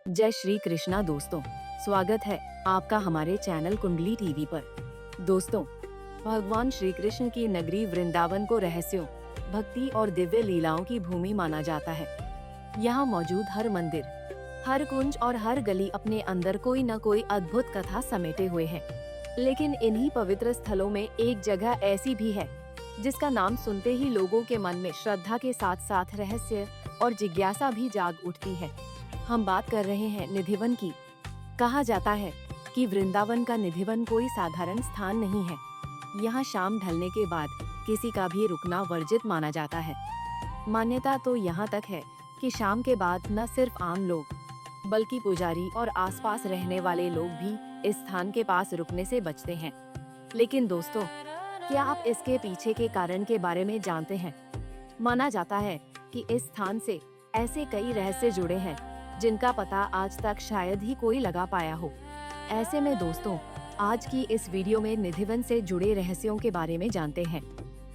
जय श्री कृष्णा दोस्तों, स्वागत है आपका हमारे चैनल कुंडली टीवी पर। दोस्तों, भगवान श्री कृष्ण की नगरी वृंदावन को रहस्यों, भक्ति और दिव्य लीलाओं की भूमि माना जाता है। यहाँ मौजूद हर मंदिर, हर कुंज और हर गली अपने अंदर कोई न कोई अद्भुत कथा समेटे हुए है। लेकिन इन्हीं पवित्र स्थलों में एक जगह ऐसी भी है जिसका नाम सुनते ही लोगों के मन में श्रद्धा के साथ साथ रहस्य और जिज्ञासा भी जाग उठती है। हम बात कर रहे हैं निधिवन की। कहा जाता है कि वृंदावन का निधिवन कोई साधारण स्थान नहीं है। यहाँ शाम ढलने के बाद किसी का भी रुकना वर्जित माना जाता है। मान्यता तो यहाँ तक है कि शाम के बाद न सिर्फ आम लोग बल्कि पुजारी और आसपास रहने वाले लोग भी इस स्थान के पास रुकने से बचते हैं। लेकिन दोस्तों, क्या आप इसके पीछे के कारण के बारे में जानते हैं? माना जाता है कि इस स्थान से ऐसे कई रहस्य जुड़े हैं जिनका पता आज तक शायद ही कोई लगा पाया हो। ऐसे में दोस्तों, आज की इस वीडियो में निधिवन से जुड़े रहस्यों के बारे में जानते हैं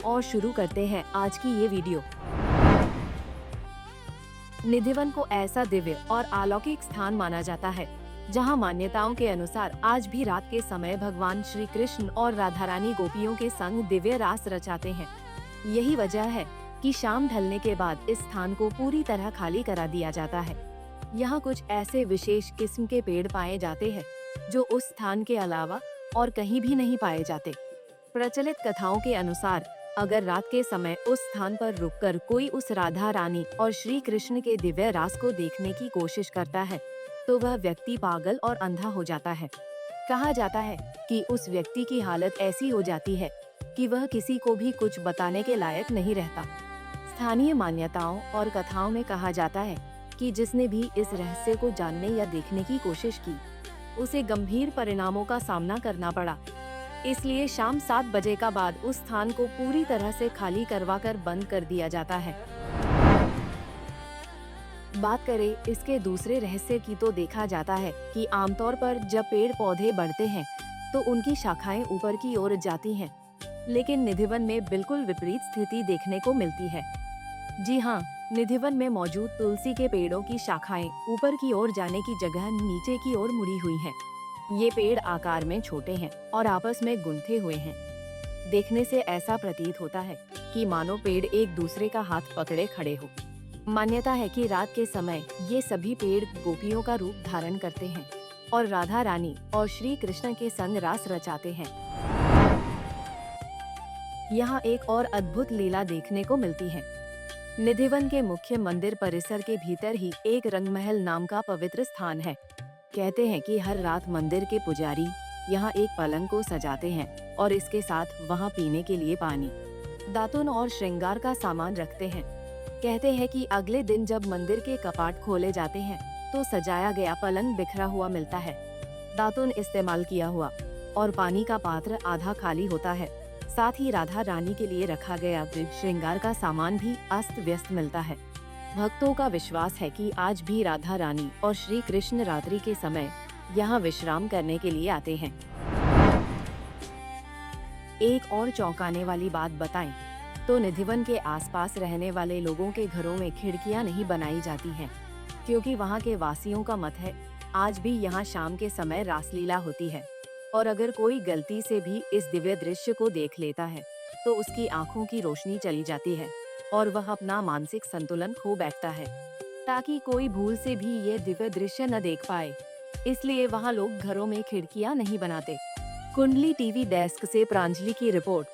और शुरू करते हैं आज की ये वीडियो। निधिवन को ऐसा दिव्य और अलौकिक स्थान माना जाता है जहां मान्यताओं के अनुसार आज भी रात के समय भगवान श्री कृष्ण और राधा रानी गोपियों के संग दिव्य रास रचाते हैं। यही वजह है कि शाम ढलने के बाद इस स्थान को पूरी तरह खाली करा दिया जाता है। यहाँ कुछ ऐसे विशेष किस्म के पेड़ पाए जाते हैं जो उस स्थान के अलावा और कहीं भी नहीं पाए जाते। प्रचलित कथाओं के अनुसार अगर रात के समय उस स्थान पर रुककर कोई उस राधा रानी और श्री कृष्ण के दिव्य रास को देखने की कोशिश करता है तो वह व्यक्ति पागल और अंधा हो जाता है। कहा जाता है कि उस व्यक्ति की हालत ऐसी हो जाती है कि वह किसी को भी कुछ बताने के लायक नहीं रहता। स्थानीय मान्यताओं और कथाओं में कहा जाता है कि जिसने भी इस रहस्य को जानने या देखने की कोशिश की उसे गंभीर परिणामों का सामना करना पड़ा। इसलिए शाम 7 बजे का बाद उस स्थान को पूरी तरह से खाली करवाकर बंद कर दिया जाता है। बात करें इसके दूसरे रहस्य की तो देखा जाता है कि आमतौर पर जब पेड़ पौधे बढ़ते हैं तो उनकी शाखाएं ऊपर की ओर जाती हैं, लेकिन निधिवन में बिल्कुल विपरीत स्थिति देखने को मिलती है। जी हाँ, निधिवन में मौजूद तुलसी के पेड़ों की शाखाएं ऊपर की ओर जाने की जगह नीचे की ओर मुड़ी हुई हैं। ये पेड़ आकार में छोटे हैं और आपस में गुंथे हुए हैं। देखने से ऐसा प्रतीत होता है कि मानो पेड़ एक दूसरे का हाथ पकड़े खड़े हो। मान्यता है कि रात के समय ये सभी पेड़ गोपियों का रूप धारण करते हैं और राधा रानी और श्री कृष्ण के संग रास रचाते हैं। यहाँ एक और अद्भुत लीला देखने को मिलती है। निधिवन के मुख्य मंदिर परिसर के भीतर ही एक रंगमहल नाम का पवित्र स्थान है। कहते हैं कि हर रात मंदिर के पुजारी यहाँ एक पलंग को सजाते हैं और इसके साथ वहाँ पीने के लिए पानी, दातुन और श्रृंगार का सामान रखते हैं। कहते हैं कि अगले दिन जब मंदिर के कपाट खोले जाते हैं तो सजाया गया पलंग बिखरा हुआ मिलता है, दातुन इस्तेमाल किया हुआ और पानी का पात्र आधा खाली होता है। साथ ही राधा रानी के लिए रखा गया श्रृंगार का सामान भी अस्त व्यस्त मिलता है। भक्तों का विश्वास है कि आज भी राधा रानी और श्री कृष्ण रात्रि के समय यहाँ विश्राम करने के लिए आते हैं। एक और चौंकाने वाली बात बताएं तो निधिवन के आसपास रहने वाले लोगों के घरों में खिड़कियां नहीं बनाई जाती हैं, क्योंकि वहाँ के वासियों का मत है आज भी यहाँ शाम के समय रासलीला होती है और अगर कोई गलती से भी इस दिव्य दृश्य को देख लेता है तो उसकी आंखों की रोशनी चली जाती है और वह अपना मानसिक संतुलन खो बैठता है, ताकि कोई भूल से भी ये दिव्य दृश्य न देख पाए। इसलिए वहाँ लोग घरों में खिड़कियाँ नहीं बनाते। कुंडली टीवी डेस्क से प्रांजलि की रिपोर्ट।